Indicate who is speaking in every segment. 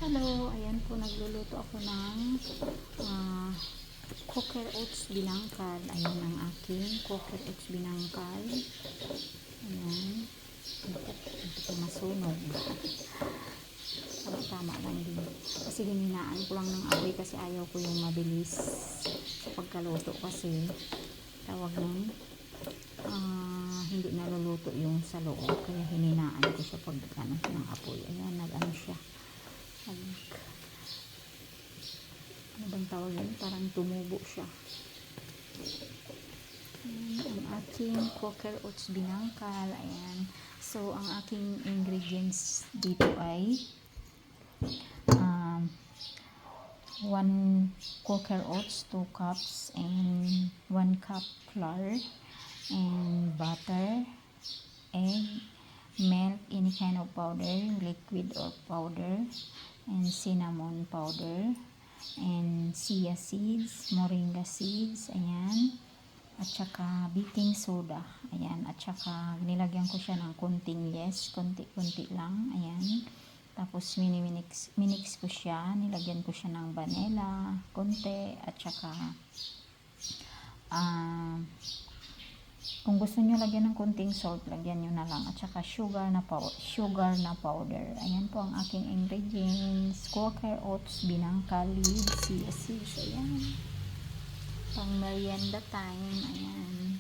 Speaker 1: Hello, ayan po, nagluluto ako ng cooker oats binangkal. Ayan ang aking cooker oats binangkal. Ayan. Ito po masunog. Tama lang din. Kasi hininaan ko lang ng apoy kasi ayaw ko yung mabilis sa pagkaluto kasi tawag ng hindi naluluto yung sa loob. Kaya hininaan ko siya pag ng apoy. Ayan, nag-ano siya. Ano bang tawag yun? Parang tumubo siya. Ang aking cooker oats binangkal. Ayan. So, ang aking ingredients dito ay 1 cooker oats, 2 cups, and 1 cup flour, and butter, egg, milk, any kind of powder, liquid or powder, and cinnamon powder, and chia seeds, moringa seeds, ayan, at saka baking soda, ayan, at saka nilagyan ko siya ng konting konti lang, ayan, tapos minix ko siya, nilagyan ko siya ng vanilla, konti, at saka kung gusto nyo lagyan ng konting salt, lagyan nyo na lang. At saka sugar na powder. Ayan po ang aking ingredients. Cooker oats, binangkal, with chia seeds. Ayan. Pang merienda time. Ayan.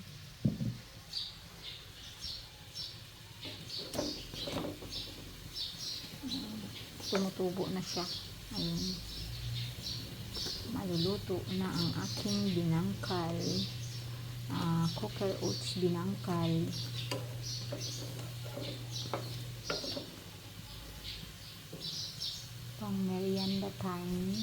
Speaker 1: Tumutubo na siya. Ayan. Maluluto na ang aking binangkal. Cooker oats binangkal. Pang merienda time.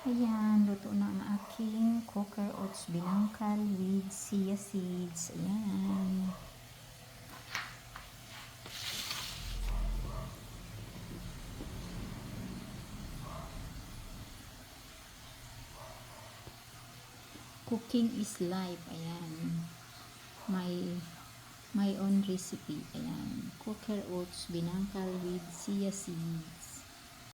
Speaker 1: Ayan, luto na ang aking cooker oats binangkal with chia seeds. Ayan. Cooking is life. Ayan. My own recipe. Ayan. Cooker oats binangkal with chia seeds.